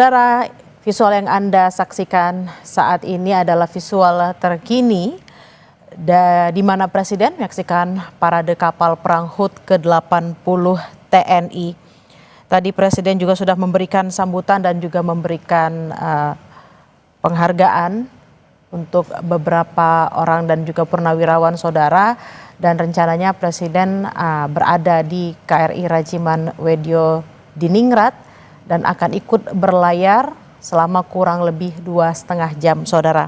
Saudara, visual yang Anda saksikan saat ini adalah visual terkini di mana Presiden menyaksikan parade kapal perang HUT ke-80 TNI. Tadi Presiden juga sudah memberikan sambutan dan juga memberikan penghargaan untuk beberapa orang dan juga purnawirawan saudara, dan rencananya Presiden berada di KRI Rajiman Wedyo Diningrat dan akan ikut berlayar selama kurang lebih 2,5 jam, saudara.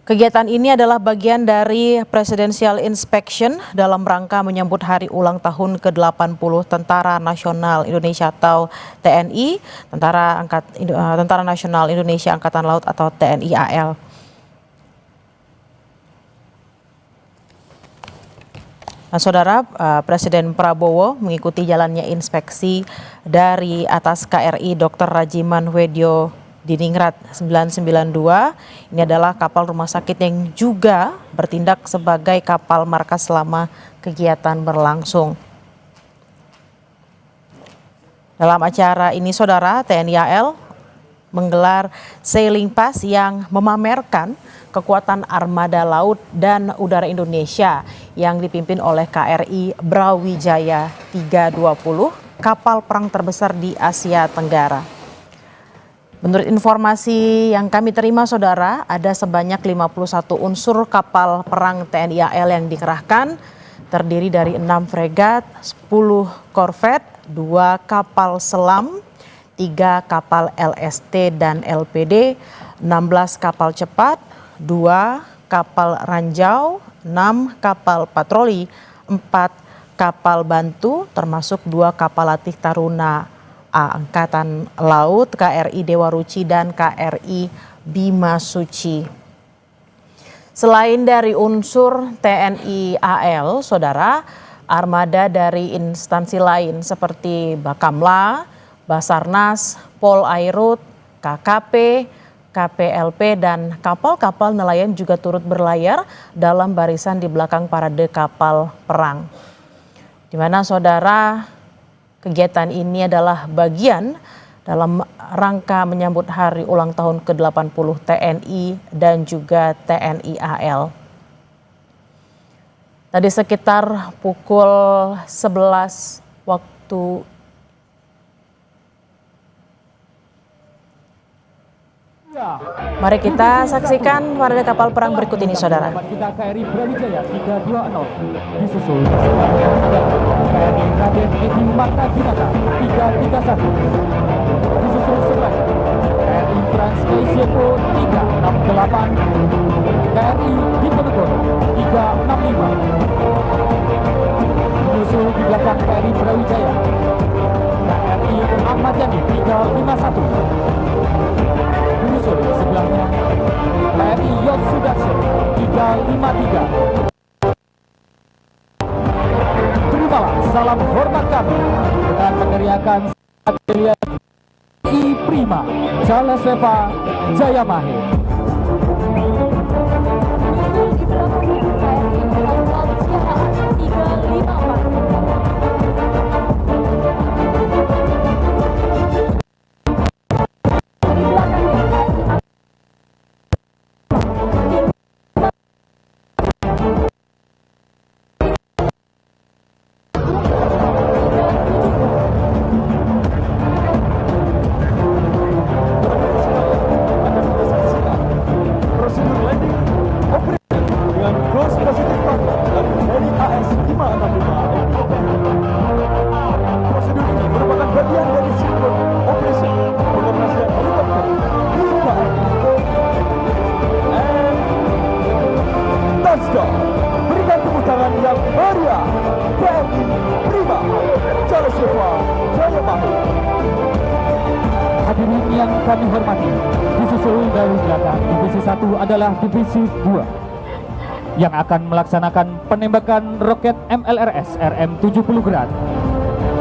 Kegiatan ini adalah bagian dari Presidential Inspection dalam rangka menyambut hari ulang tahun ke-80 Tentara Nasional Indonesia atau TNI, Tentara Nasional Indonesia Angkatan Laut atau TNI AL. Nah, saudara, Presiden Prabowo mengikuti jalannya inspeksi dari atas KRI Dr. Rajiman Wedyo Diningrat 992. Ini adalah kapal rumah sakit yang juga bertindak sebagai kapal markas selama kegiatan berlangsung. Dalam acara ini, saudara, TNI AL menggelar sailing pass yang memamerkan kekuatan armada laut dan udara Indonesia yang dipimpin oleh KRI Brawijaya 320, kapal perang terbesar di Asia Tenggara. Menurut informasi yang kami terima, saudara, ada sebanyak 51 unsur kapal perang TNI AL yang dikerahkan, terdiri dari 6 fregat, 10 korvet, 2 kapal selam, 3 kapal LST dan LPD, 16 kapal cepat, 2 kapal ranjau, 6 kapal patroli, 4 kapal bantu, termasuk 2 kapal latih Taruna Angkatan Laut, KRI Dewa Ruci dan KRI Bima Suci. Selain dari unsur TNI AL, saudara, armada dari instansi lain seperti Bakamla, Basarnas, Polairut, KKP, KPLP, dan kapal-kapal nelayan juga turut berlayar dalam barisan di belakang parade kapal perang. Di mana, saudara, kegiatan ini adalah bagian dalam rangka menyambut hari ulang tahun ke-80 TNI dan juga TNI AL. Tadi sekitar pukul 11 waktu Mari kita saksikan parade kapal perang berikut ini, saudara. Kita KRI Brawijaya 320 disusul KRI Raden Edi Marta Dinata 331, disusul sebelah KRI Trans Asia Po 368, KRI Diponegoro 365, disusul di belakang KRI Brawijaya KRI Ahmad Yani 351. Menyusul sebelahnya KRI Yos Sudarso 353. Terimalah salam hormat kami dengan meneriakan Batalion I Prima Jaleseva Jayamahe. Menyusul di belakangnya KRI Laut Siahaan 354. Berikan tepuk tangan yang meriah TNI Prima Jaleseva Jayamahe. Hadirin yang kami hormati, disusul dari belakang divisi 1 adalah divisi 2 yang akan melaksanakan penembakan roket MLRS RM70 Grad.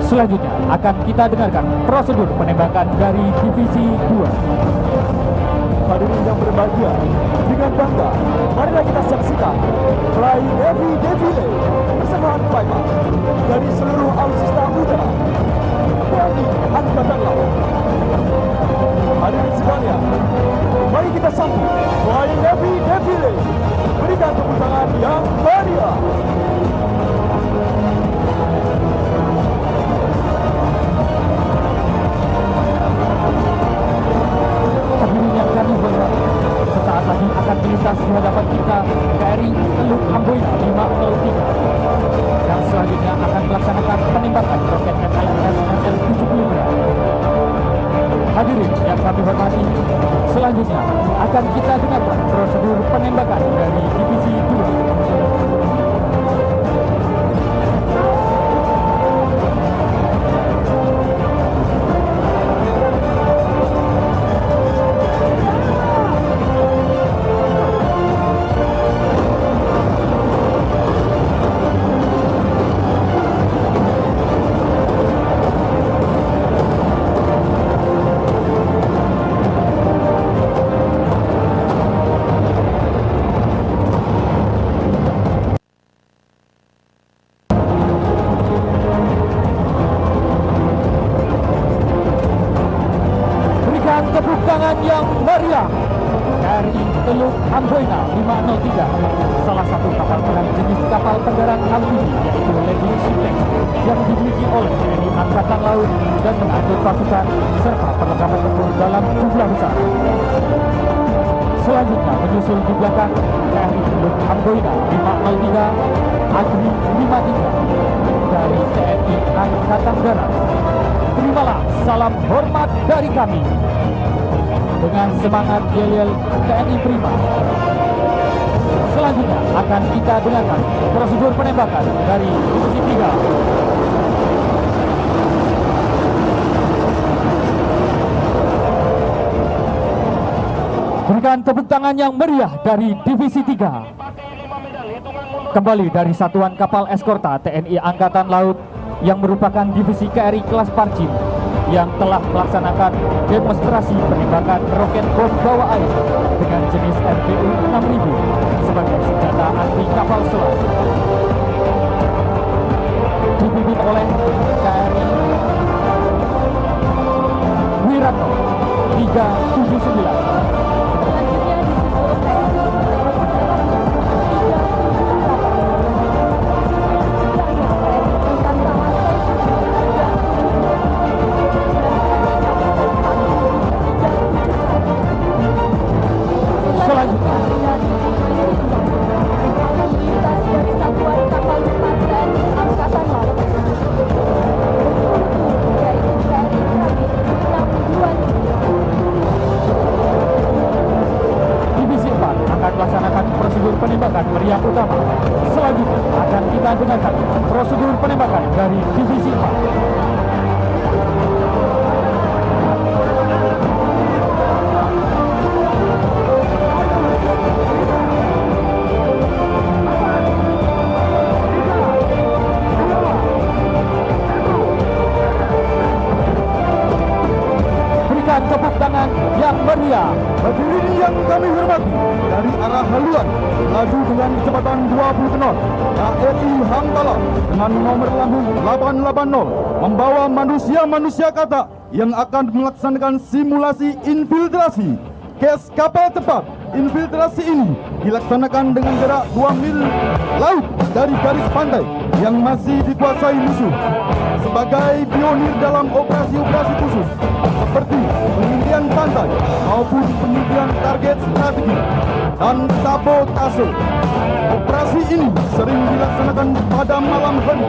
Selanjutnya akan kita dengarkan prosedur penembakan dari divisi 2. Hadirin yang berbahagia, dengan bangga marilah kita saksikan Sky Navy Defile bersama Fighter dari seluruh alutsista udara TNI Angkatan Laut. Hadirin sekalian, mari kita sambut Flying Navy Defile. Berikan tepuk tangan yang meriah. Hadirin yang kami hormati, sesaat lagi akan melintas di hadapan kita KRI Teluk Amboina 503 yang selanjutnya akan melaksanakan penembakan roket MLRS ML70 Gram. Hadirin yang kami hormati, selanjutnya akan kita dengarkan prosedur penembakan dari Divisi 2. Tepuk tangan yang meriah. KRI Teluk Amboina 503, salah satu kapal perang jenis kapal penggerak amfibi yaitu landing ship tank yang dimiliki oleh TNI Angkatan Laut dan mengangkut pasukan serta perlengkapan tempur dalam jumlah besar. Selanjutnya menyusul di belakang KRI Teluk Amboina 503 Agri 53 dari TNI Angkatan Darat. Terimalah salam hormat dari kami. Dengan semangat yel-yel TNI Prima. Selanjutnya akan kita dengarkan prosedur penembakan dari Divisi 3. Berikan tepuk tangan yang meriah dari Divisi 3. Kembali dari Satuan Kapal Eskorta TNI Angkatan Laut yang merupakan divisi KRI kelas Parjim yang telah melaksanakan demonstrasi penembakan roket bom bawah air dengan jenis RBU 6000 sebagai senjata anti kapal selam. Dipimpin oleh KRI Wiranto 379. Melaksanakan prosedur penembakan meriam utama. Selanjutnya akan kita dengarkan prosedur penembakan dari Divisi 4. Tepuk tangan yang meriah. Hadirin yang kami hormati, dari arah haluan laju dengan kecepatan 20 knot KRI Hamtala dengan nomor lambung 880 membawa manusia-manusia katak yang akan melaksanakan simulasi infiltrasi. Kes kapal cepat infiltrasi ini dilaksanakan dengan jarak 2 mil laut dari garis pantai yang masih dikuasai musuh. Sebagai pionir dalam operasi-operasi khusus seperti pengintian pantai maupun pengintian target strategi dan sabotase, operasi ini sering dilaksanakan pada malam hari.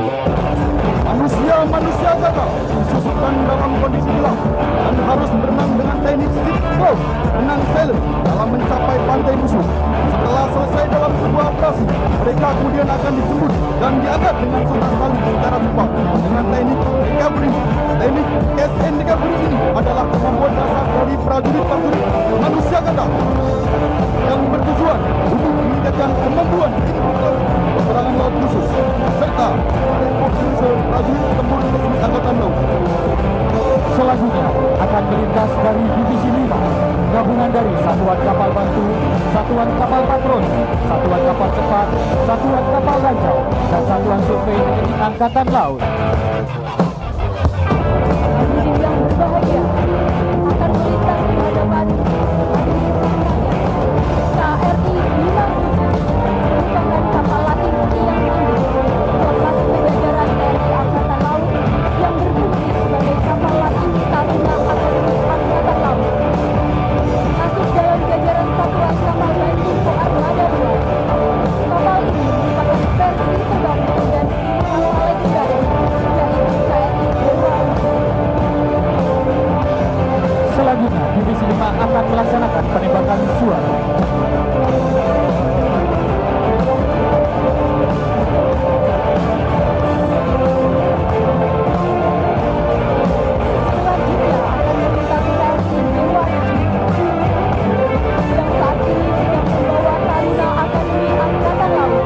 Manusia-manusia gagal disusupkan dalam kondisi gelap dan harus berenang dengan teknik stick float, renang silent dalam mencapai pantai musuh. Setelah selesai dalam sebuah operasi, mereka kemudian akan dijemput dan diangkat dengan sontar salib secara cepat dengan teknik recovery. Teknik cast and recovery ini adalah kemampuan dasar dari prajurit-prajurit manusia gagal yang bertujuan untuk meningkatkan kemampuan infiltrasi peperangan laut khusus serta rekrutmen prajurit tempur TNI Angkatan Laut. Selanjutnya akan melintas dari Divisi 5, gabungan dari Satuan Kapal Bantu, Satuan Kapal Patroli, Satuan Kapal Cepat, Satuan Angkatan Laut. Hadirin yang berbahagia, akan melintas di hadapan KRI Bima Suci merupakan kapal latih tiang tinggi kelas kejajaran TNI Angkatan Laut yang berfungsi sebagai kapal latih Taruna Akademi Angkatan Laut. Masuk dalam jajaran satuan kapal bantu Armada 2. Kapal ini merupakan versi terbaru dan kapal legendaris yaitu KRI Dewa. Selanjutnya, Divisi 5 akan melaksanakan penembakan suara. Selanjutnya akan melintas TNI Dewa yang saat ini sedang membawa Taruna Akademi Angkatan Laut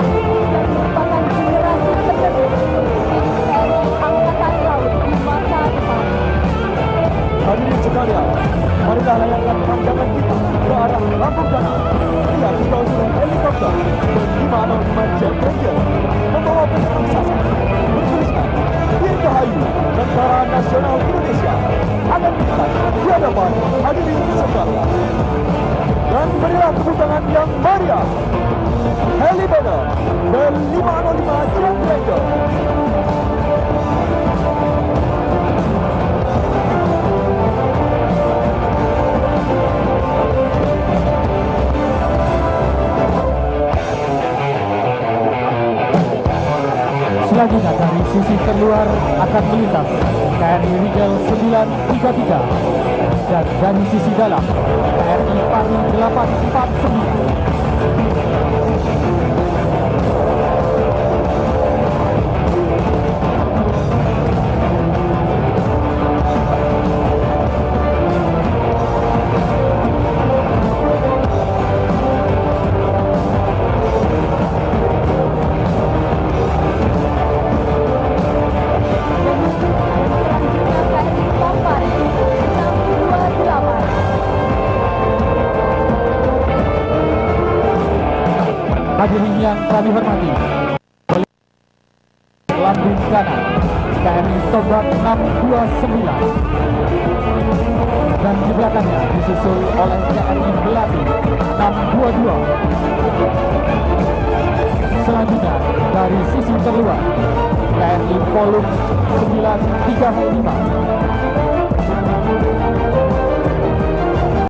yang merupakan generasi penerus untuk TNI Angkatan Laut di masa depan. Hadirin sekalian, marilah layangkan pandangan kita ke arah Lambung Danau. Lihat seluruh helikopter ber-505 Jet Ranger membawa bendera raksasa bertuliskan Dirgahayu Tentara Nasional Indonesia akan melintas di hadapan hadirin sekalian. Dan berilah tepuk tangan yang meriah Helibanner ber-505 Jet Ranger. Selanjutnya dari sisi terluar akan melintas KRI Rigel 933 dan dari sisi dalam KRI Pari 849. Selanjutnya KRI Pampar 628. Hadirin yang kami hormati, lambung kanan KRI Tombak 629 dan di belakangnya disusul oleh KRI Belati 622. Selanjutnya dari sisi terluar KRI Polux 935